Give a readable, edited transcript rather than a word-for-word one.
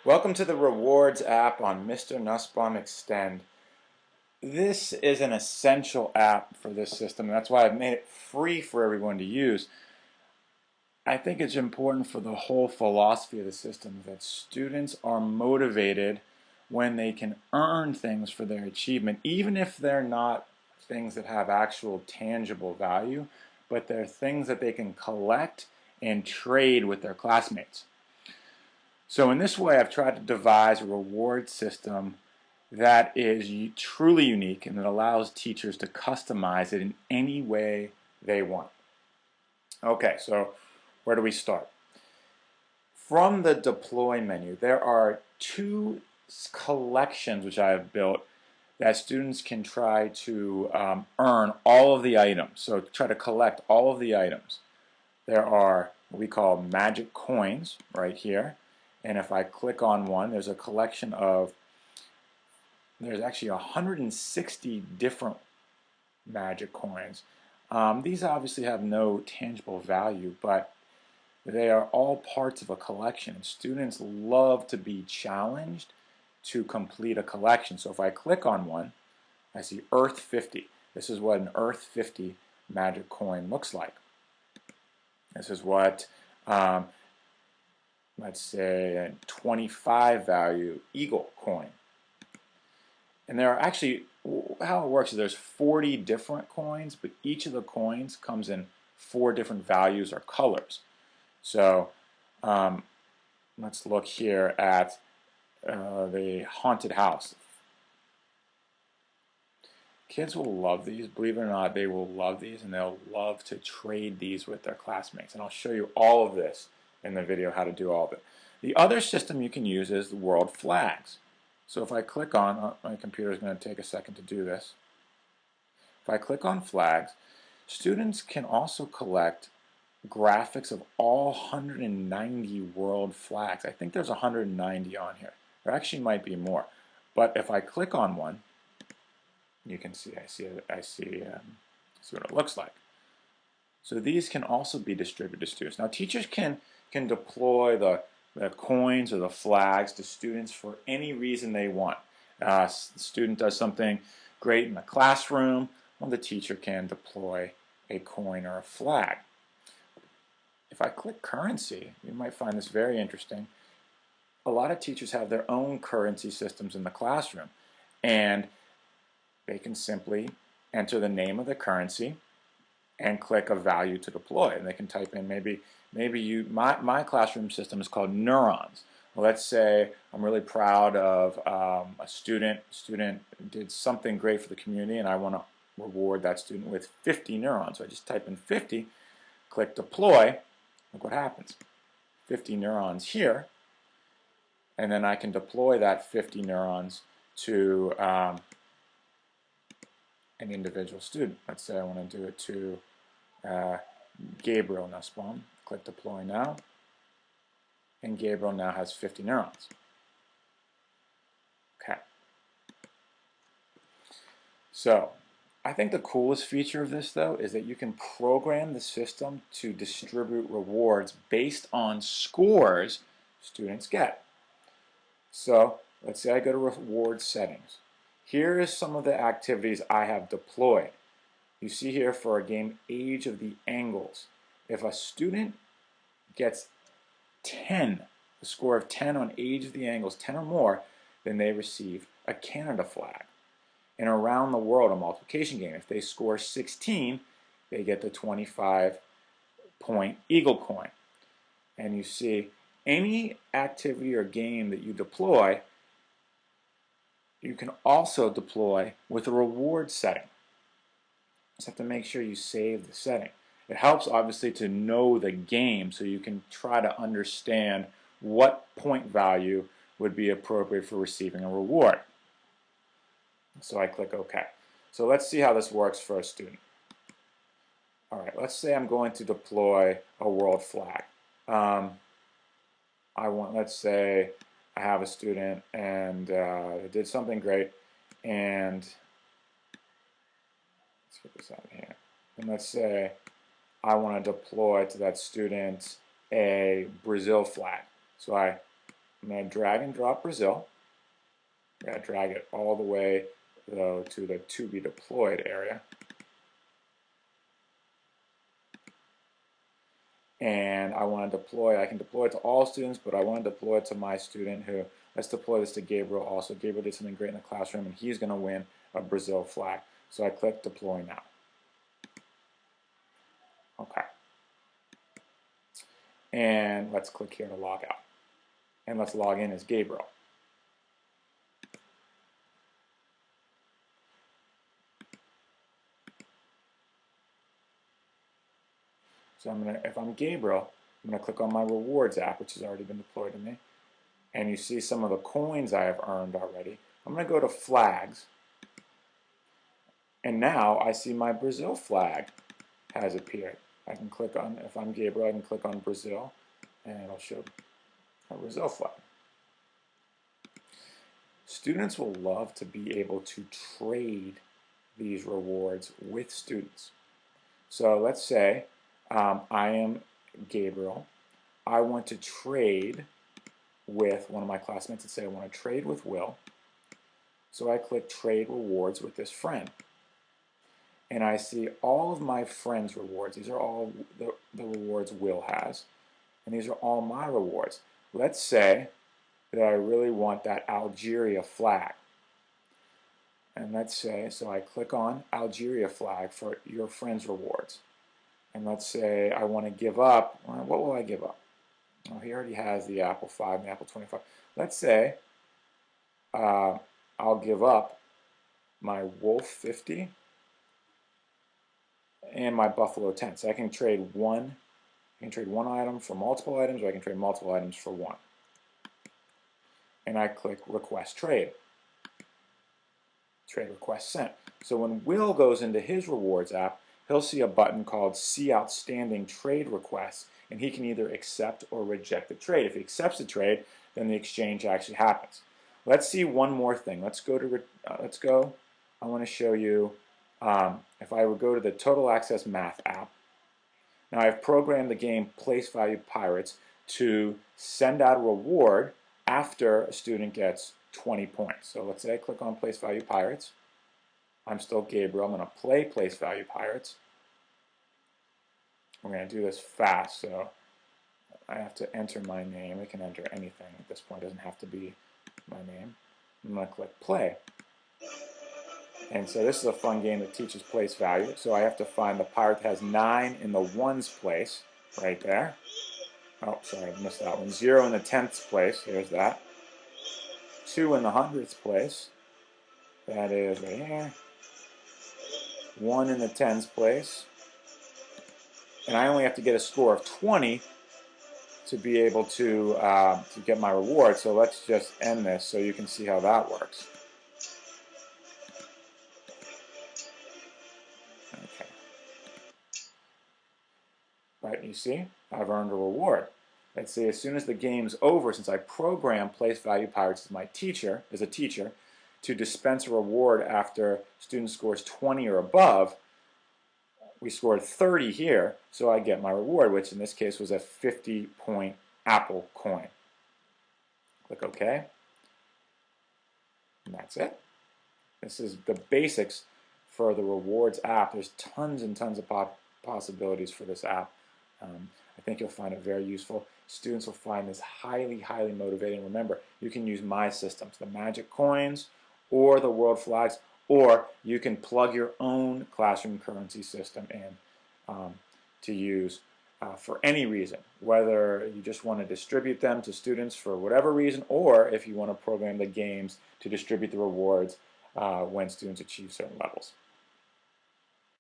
Welcome to the Rewards app on Mr. Nussbaum Extend. This is an essential app for this system. That's why I've made it free for everyone to use. I think it's important for the whole philosophy of the system that students are motivated when they can earn things for their achievement, even if they're not things that have actual tangible value, but they're things that they can collect and trade with their classmates. So in this way, I've tried to devise a reward system that is truly unique and that allows teachers to customize it in any way they want. Okay, so where do we start? From the deploy menu, there are two collections which I have built that students can try to earn all of the items. So try to collect all of the items. There are what we call magic coins right here. And if I click on one, there's a collection of, there's actually 160 different magic coins. These obviously have no tangible value, but they are all parts of a collection. And students love to be challenged to complete a collection. So if I click on one, I see Earth 50. This is what an Earth 50 magic coin looks like. This is what let's say a 25 value eagle coin. And there are actually, how it works is there's 40 different coins, but each of the coins comes in 4 different values or colors. So let's look here at the haunted house. Kids will love these, believe it or not, they will love these, and they'll love to trade these with their classmates. And I'll show you all of this in the video, how to do all of it. The other system you can use is the world flags. So if I click on, my computer is going to take a second to do this. If I click on flags, students can also collect graphics of all 190 world flags. I think there's 190 on here. There actually might be more. But if I click on one, you can see, I see what it looks like. So these can also be distributed to students. Now teachers can deploy the coins or the flags to students for any reason they want. The student does something great in the classroom, well, the teacher can deploy a coin or a flag. If I click currency, you might find this very interesting. A lot of teachers have their own currency systems in the classroom, and they can simply enter the name of the currency and click a value to deploy. And they can type in my classroom system is called neurons. Well, let's say I'm really proud of a student did something great for the community, and I want to reward that student with 50 neurons. So I just type in 50, click deploy. Look what happens. 50 neurons here, and then I can deploy that 50 neurons to an individual student. Let's say I want to do it to Gabriel Nussbaum. Click deploy now, and Gabriel now has 50 neurons. Okay. So I think the coolest feature of this, though, is that you can program the system to distribute rewards based on scores students get. So let's say I go to reward settings. Here is some of the activities I have deployed. You see here for a game Age of the Angles. If a student gets 10, a score of 10 on Age of the Angles, 10 or more, then they receive a Canada flag. And Around the World, a multiplication game, if they score 16, they get the 25-point Eagle coin. And you see, any activity or game that you deploy, you can also deploy with a reward setting. You just have to make sure you save the setting. It helps, obviously, to know the game so you can try to understand what point value would be appropriate for receiving a reward. So I click OK. So let's see how this works for a student. All right, let's say I'm going to deploy a world flag. Let's say I have a student and they did something great, and let's get this out of here. And let's say I want to deploy to that student a Brazil flag. So I'm I'm going to drag and drop Brazil. I'm going to drag it all the way, though, to the to be deployed area. And I want to deploy, I can deploy it to all students, but I want to deploy it to my student who, let's deploy this to Gabriel also. Gabriel did something great in the classroom, and he's going to win a Brazil flag. So I click Deploy Now. Okay. And let's click here to log out. And let's log in as Gabriel. So if I'm Gabriel, I'm going to click on my Rewards app, which has already been deployed to me. And you see some of the coins I have earned already. I'm going to go to Flags. And now I see my Brazil flag has appeared. I can click on, if I'm Gabriel, I can click on Brazil, and it'll show a Brazil flag. Students will love to be able to trade these rewards with students. So let's say I am Gabriel. I want to trade with one of my classmates. Let's say I want to trade with Will. So I click Trade Rewards with this friend. And I see all of my friends' rewards. These are all the rewards Will has. And these are all my rewards. Let's say that I really want that Algeria flag. And let's say, so I click on Algeria flag for your friend's rewards. And let's say I want to give up, well, what will I give up? Well, he already has the Apple 5 and the Apple 25. Let's say I'll give up my Wolf 50 and my Buffalo 10. So I can trade one item for multiple items, or I can trade multiple items for one. And I click Request Trade. Trade request sent. So when Will goes into his rewards app, he'll see a button called See Outstanding Trade Requests, and he can either accept or reject the trade. If he accepts the trade, then the exchange actually happens. Let's see one more thing. Let's go. I want to show you if I would go to the Total Access Math app. Now I've programmed the game Place Value Pirates to send out a reward after a student gets 20 points. So let's say I click on Place Value Pirates. I'm still Gabriel. I'm going to play Place Value Pirates. We're going to do this fast, so I have to enter my name. I can enter anything at this point. It doesn't have to be my name. I'm going to click Play. And so this is a fun game that teaches place value. So I have to find the pirate that has 9 in the ones place, right there. Oh, sorry, I missed that one. 0 in the 10th place. Here's that. 2 in the 100th place. That is right here. 1 in the 10th place. And I only have to get a score of 20 to be able to get my reward. So let's just end this so you can see how that works. Okay. Right, you see, I've earned a reward. Let's say as soon as the game's over, since I programmed Place Value Pirates as my teacher, to dispense a reward after student scores 20 or above, we scored 30 here, so I get my reward, which in this case was a 50-point Apple coin. Click OK. And that's it. This is the basics for the Rewards app. There's tons and tons of possibilities for this app. I think you'll find it very useful. Students will find this highly, highly motivating. Remember, you can use my systems, the Magic Coins or the World Flags, or you can plug your own classroom currency system in to use for any reason, whether you just want to distribute them to students for whatever reason, or if you want to program the games to distribute the rewards when students achieve certain levels.